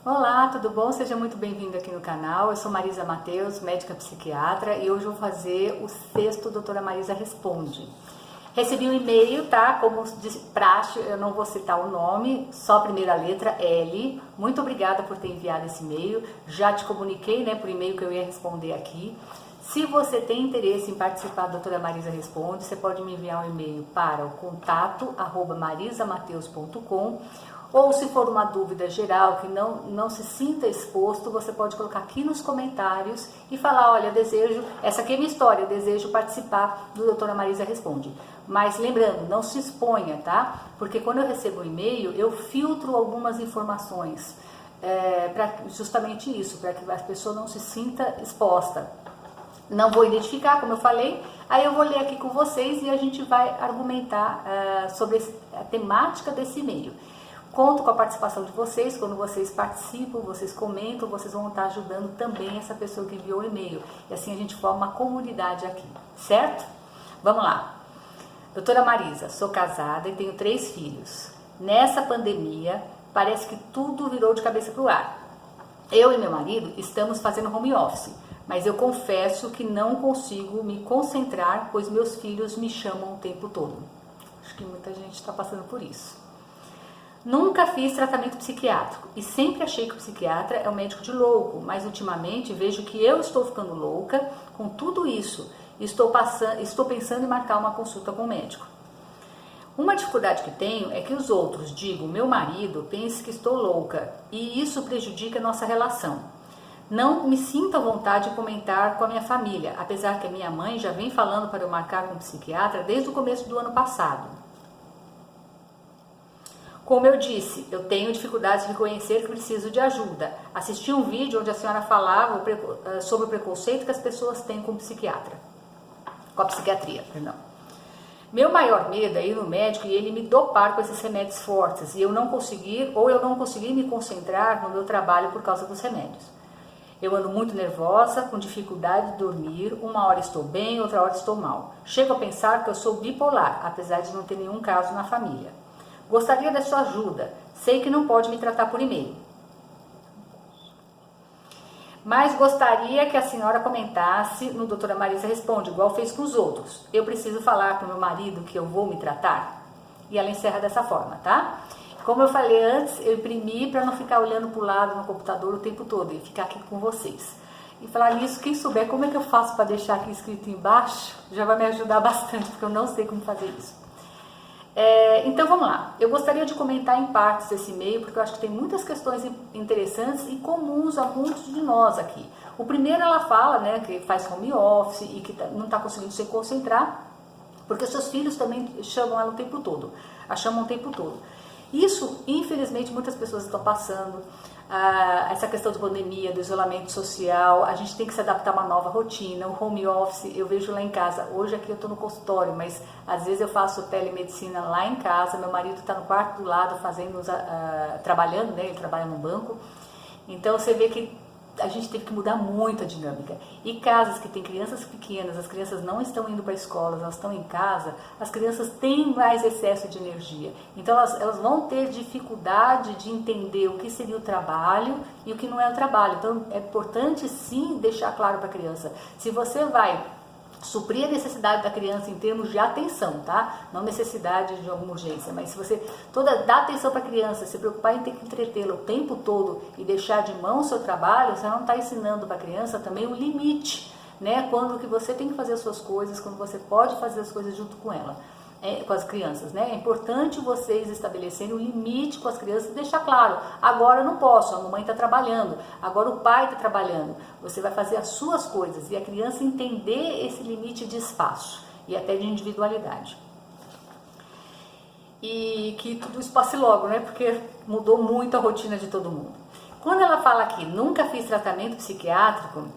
Olá, tudo bom? Seja muito bem-vindo aqui no canal. Eu sou Marisa Mateus, médica psiquiatra, e hoje eu vou fazer o sexto Doutora Marisa Responde. Recebi um e-mail, tá? Como de praxe, eu não vou citar o nome, só a primeira letra, L. Muito obrigada por ter enviado esse e-mail. Já te comuniquei, né, por e-mail que eu ia responder aqui. Se você tem interesse em participar da Doutora Marisa Responde, você pode me enviar um e-mail para o contato@marisamateus.com, ou se for uma dúvida geral que não se sinta exposto, você pode colocar aqui nos comentários e falar, olha, essa aqui é minha história, eu desejo participar do Doutora Marisa Responde. Mas lembrando, não se exponha, tá? Porque quando eu recebo um e-mail, eu filtro algumas informações, justamente isso, para que a pessoa não se sinta exposta. Não vou identificar, como eu falei, aí eu vou ler aqui com vocês e a gente vai argumentar sobre a temática desse e-mail. Conto com a participação de vocês, quando vocês participam, vocês comentam, vocês vão estar ajudando também essa pessoa que enviou o e-mail. E assim a gente forma uma comunidade aqui, certo? Vamos lá. Doutora Marisa, sou casada e tenho 3 filhos. Nessa pandemia, parece que tudo virou de cabeça para o ar. Eu e meu marido estamos fazendo home office, mas eu confesso que não consigo me concentrar, pois meus filhos me chamam o tempo todo. Acho que muita gente está passando por isso. Nunca fiz tratamento psiquiátrico e sempre achei que o psiquiatra é um médico de louco, mas ultimamente vejo que eu estou ficando louca com tudo isso e estou pensando em marcar uma consulta com o médico. Uma dificuldade que tenho é que os outros, digo, meu marido, pense que estou louca e isso prejudica a nossa relação. Não me sinto à vontade de comentar com a minha família, apesar que a minha mãe já vem falando para eu marcar com um psiquiatra desde o começo do ano passado. Como eu disse, eu tenho dificuldade de reconhecer que preciso de ajuda. Assisti um vídeo onde a senhora falava sobre o preconceito que as pessoas têm com a psiquiatria. Meu maior medo é ir no médico e ele me dopar com esses remédios fortes e eu não conseguir me concentrar no meu trabalho por causa dos remédios. Eu ando muito nervosa, com dificuldade de dormir, uma hora estou bem, outra hora estou mal. Chego a pensar que eu sou bipolar, apesar de não ter nenhum caso na família. Gostaria da sua ajuda. Sei que não pode me tratar por e-mail, mas gostaria que a senhora comentasse no Doutora Marisa Responde, igual fez com os outros. Eu preciso falar com meu marido que eu vou me tratar? E ela encerra dessa forma, tá? Como eu falei antes, eu imprimi para não ficar olhando para o lado no computador o tempo todo e ficar aqui com vocês. E falar nisso, quem souber como é que eu faço para deixar aqui escrito embaixo, já vai me ajudar bastante, porque eu não sei como fazer isso. Então vamos lá, eu gostaria de comentar em partes esse e-mail, porque eu acho que tem muitas questões interessantes e comuns a muitos de nós aqui. O primeiro, ela fala, né, que faz home office e que não está conseguindo se concentrar, porque seus filhos também chamam ela o tempo todo, a chamam o tempo todo. Isso, infelizmente, muitas pessoas estão passando. Essa questão de pandemia, do isolamento social, a gente tem que se adaptar a uma nova rotina, o home office, eu vejo lá em casa, hoje aqui eu estou no consultório, mas às vezes eu faço telemedicina lá em casa, meu marido está no quarto do lado trabalhando, né, ele trabalha no banco, então você vê que a gente teve que mudar muito a dinâmica. E casas que tem crianças pequenas, as crianças não estão indo para a escola, elas estão em casa, as crianças têm mais excesso de energia. Então elas vão ter dificuldade de entender o que seria o trabalho e o que não é o trabalho. Então é importante sim deixar claro para a criança. Se você vai suprir a necessidade da criança em termos de atenção, tá? Não necessidade de alguma urgência, mas se você dá atenção para a criança, se preocupar em ter que entretê-la o tempo todo e deixar de mão o seu trabalho, você não está ensinando para a criança também o limite, né? Quando que você tem que fazer as suas coisas, quando você pode fazer as coisas junto com ela. Com as crianças, né? É importante vocês estabelecerem um limite com as crianças e deixar claro, agora eu não posso, a mamãe está trabalhando, agora o pai está trabalhando, você vai fazer as suas coisas e a criança entender esse limite de espaço e até de individualidade. E que tudo isso passe logo, né? Porque mudou muito a rotina de todo mundo. Quando ela fala aqui, nunca fiz tratamento psiquiátrico,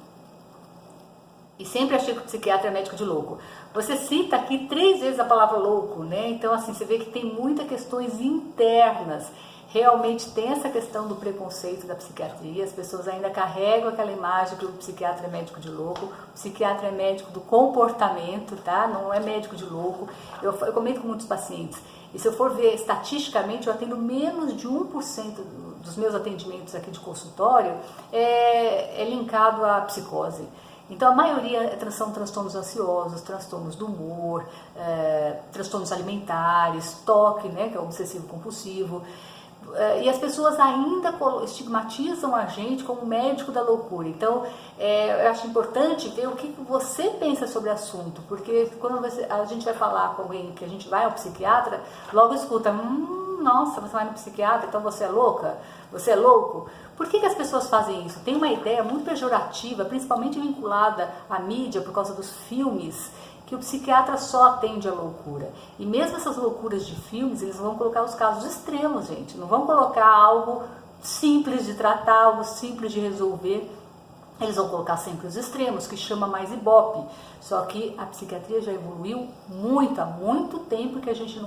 e sempre achei que o psiquiatra é médico de louco. Você cita aqui 3 vezes a palavra louco, né? Então, assim, você vê que tem muitas questões internas. Realmente tem essa questão do preconceito da psiquiatria. As pessoas ainda carregam aquela imagem que o psiquiatra é médico de louco. O psiquiatra é médico do comportamento, tá? Não é médico de louco. Eu comento com muitos pacientes. E se eu for ver estatisticamente, eu atendo menos de 1% dos meus atendimentos aqui de consultório é linkado à psicose. Então a maioria são transtornos ansiosos, transtornos do humor, transtornos alimentares, TOC, né, que é o obsessivo compulsivo. E as pessoas ainda estigmatizam a gente como médico da loucura. Então, eu acho importante ver o que você pensa sobre o assunto, porque quando a gente vai falar com alguém que a gente vai ao psiquiatra, logo escuta, nossa, você vai no psiquiatra, então você é louca? Você é louco? Por que as pessoas fazem isso? Tem uma ideia muito pejorativa, principalmente vinculada à mídia, por causa dos filmes, que o psiquiatra só atende a loucura. E mesmo essas loucuras de filmes, eles vão colocar os casos extremos, gente. Não vão colocar algo simples de tratar, algo simples de resolver. Eles vão colocar sempre os extremos, que chama mais Ibope. Só que a psiquiatria já evoluiu muito, há muito tempo que a gente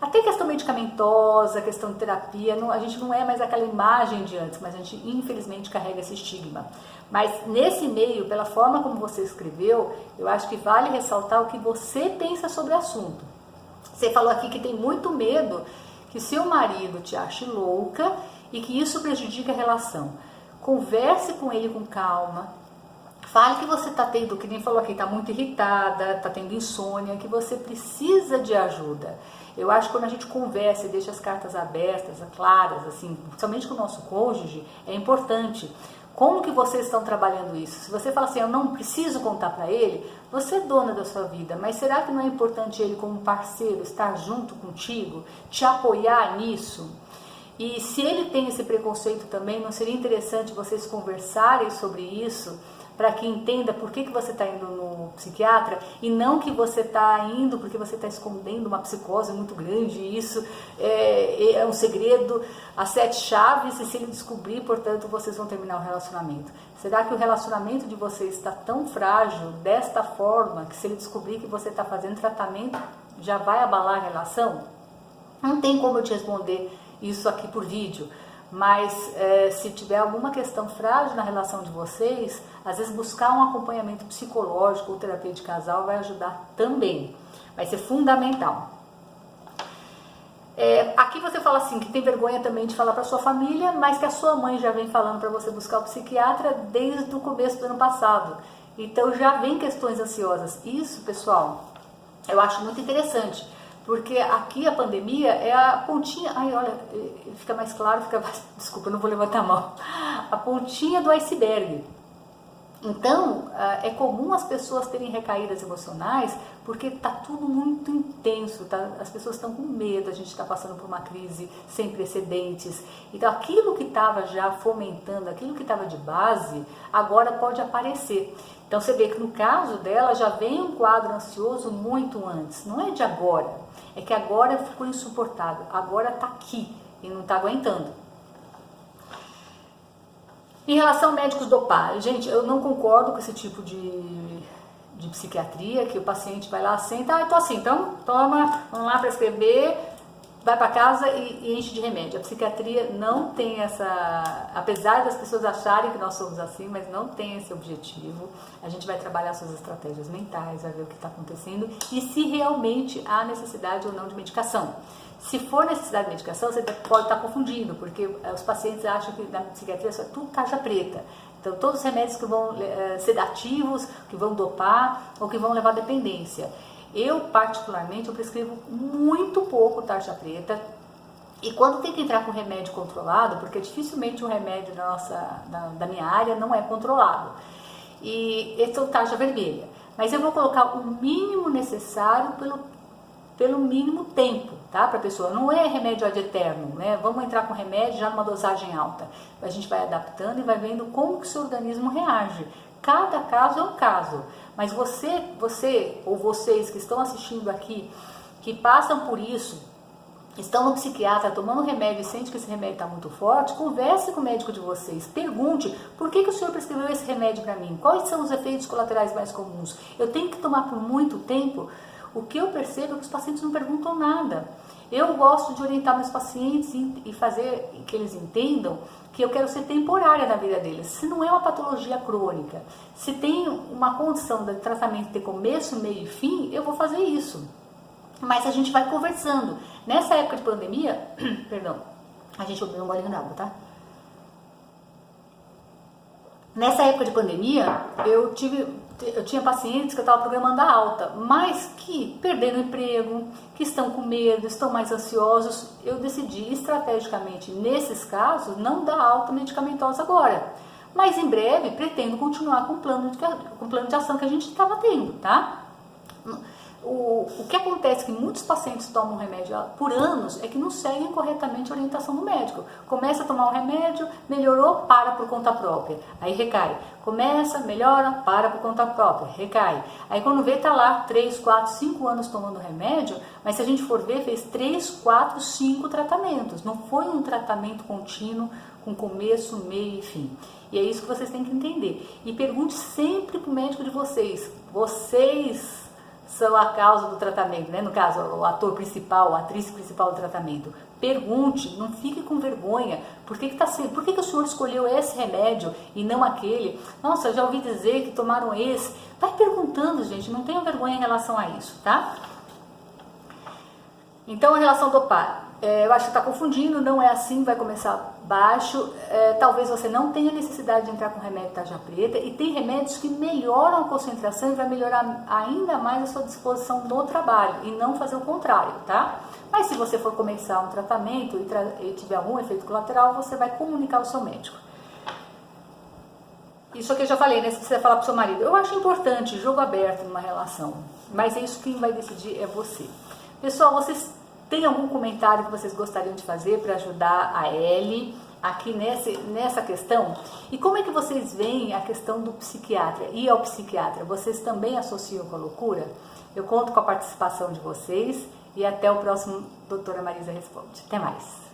até questão medicamentosa, questão de terapia, a gente não é mais aquela imagem de antes, mas a gente infelizmente carrega esse estigma. Mas nesse e-mail, pela forma como você escreveu, eu acho que vale ressaltar o que você pensa sobre o assunto. Você falou aqui que tem muito medo que seu marido te ache louca e que isso prejudique a relação. Converse com ele com calma. Fale que você está tendo, que nem falou aqui, está muito irritada, está tendo insônia, que você precisa de ajuda. Eu acho que quando a gente conversa e deixa as cartas abertas, claras, assim, principalmente com o nosso cônjuge, é importante. Como que vocês estão trabalhando isso? Se você fala assim, eu não preciso contar para ele, você é dona da sua vida, mas será que não é importante ele como parceiro estar junto contigo, te apoiar nisso? E se ele tem esse preconceito também, não seria interessante vocês conversarem sobre isso, para que entenda por que você está indo no psiquiatra e não que você está indo porque você está escondendo uma psicose muito grande, e isso é um segredo, as 7 chaves, e se ele descobrir, portanto, vocês vão terminar o relacionamento. Será que o relacionamento de vocês está tão frágil, desta forma, que se ele descobrir que você está fazendo tratamento, já vai abalar a relação? Não tem como eu te responder isso aqui por vídeo. Mas se tiver alguma questão frágil na relação de vocês, às vezes buscar um acompanhamento psicológico ou terapia de casal vai ajudar também. Vai ser fundamental. Aqui você fala assim, que tem vergonha também de falar para sua família, mas que a sua mãe já vem falando para você buscar o psiquiatra desde o começo do ano passado. Então já vem questões ansiosas. Isso, pessoal, eu acho muito interessante. Porque aqui a pandemia é a pontinha, olha, fica mais claro, desculpa, eu não vou levantar a mão, a pontinha do iceberg. Então, é comum as pessoas terem recaídas emocionais, porque está tudo muito intenso, as pessoas estão com medo, a gente está passando por uma crise sem precedentes. Então, aquilo que estava já fomentando, aquilo que estava de base, agora pode aparecer. Então, você vê que no caso dela já vem um quadro ansioso muito antes, não é de agora. É que agora ficou insuportável, agora está aqui e não está aguentando. Em relação a médicos dopar, gente, eu não concordo com esse tipo de psiquiatria, que o paciente vai lá, senta, eu tô assim, então toma, vamos lá prescrever, vai para casa e enche de remédio. A psiquiatria não tem essa, apesar das pessoas acharem que nós somos assim, mas não tem esse objetivo. A gente vai trabalhar suas estratégias mentais, vai ver o que está acontecendo e se realmente há necessidade ou não de medicação. Se for necessidade de medicação, você pode estar confundindo, porque os pacientes acham que na psiquiatria é tudo tarja preta. Então, todos os remédios que vão sedativos, que vão dopar ou que vão levar à dependência. Eu, particularmente, eu prescrevo muito pouco tarja preta. E quando tem que entrar com remédio controlado, porque dificilmente um remédio da minha área não é controlado. E esse é o tarja vermelha. Mas eu vou colocar o mínimo necessário pelo mínimo tempo, tá? Para a pessoa. Não é remédio ad eterno, né? Vamos entrar com remédio já numa dosagem alta. A gente vai adaptando e vai vendo como que o seu organismo reage. Cada caso é um caso. Mas você ou vocês que estão assistindo aqui, que passam por isso, estão no psiquiatra tomando remédio e sente que esse remédio está muito forte, converse com o médico de vocês, pergunte por que o senhor prescreveu esse remédio para mim, quais são os efeitos colaterais mais comuns, eu tenho que tomar por muito tempo. O que eu percebo é que os pacientes não perguntam nada. Eu gosto de orientar meus pacientes e fazer que eles entendam que eu quero ser temporária na vida deles. Se não é uma patologia crônica, se tem uma condição de tratamento ter começo, meio e fim, eu vou fazer isso. mas a gente vai conversando. Nessa época de pandemia, perdão, a gente ouviu um golinho d'água, tá? Nessa época de pandemia, eu tinha pacientes que eu estava programando a alta, mas que perderam o emprego, que estão com medo, estão mais ansiosos. Eu decidi estrategicamente, nesses casos, não dar alta medicamentosa agora. Mas em breve pretendo continuar com o plano de ação que a gente estava tendo, tá? O que acontece é que muitos pacientes tomam remédio por anos é que não seguem corretamente a orientação do médico. Começa a tomar o remédio, melhorou, para por conta própria, aí recai. Começa, melhora, para por conta própria, recai. Aí quando vê, tá lá 3, 4, 5 anos tomando remédio, mas se a gente for ver, fez 3, 4, 5 tratamentos. Não foi um tratamento contínuo, com começo, meio e fim. E é isso que vocês têm que entender. E pergunte sempre pro médico de vocês. Vocês são a causa do tratamento, né? No caso, o ator principal, a atriz principal do tratamento. Pergunte, não fique com vergonha. Por que o senhor escolheu esse remédio e não aquele? Nossa, eu já ouvi dizer que tomaram esse. Vai perguntando, gente, não tenha vergonha em relação a isso, tá? Então, a relação dopar, eu acho que está confundindo, não é assim, vai começar baixo, talvez você não tenha necessidade de entrar com remédio tarja preta, e tem remédios que melhoram a concentração e vai melhorar ainda mais a sua disposição no trabalho, e não fazer o contrário, tá? Mas se você for começar um tratamento e tiver algum efeito colateral, você vai comunicar ao seu médico. Isso aqui eu já falei, né? Se você falar para o seu marido, eu acho importante, jogo aberto numa relação, mas é isso quem vai decidir é você. Pessoal, vocês têm algum comentário que vocês gostariam de fazer para ajudar a Ellie aqui nessa questão? E como é que vocês veem a questão do psiquiatra? Ir ao psiquiatra, vocês também associam com a loucura? Eu conto com a participação de vocês e até o próximo Doutora Marisa Responde. Até mais!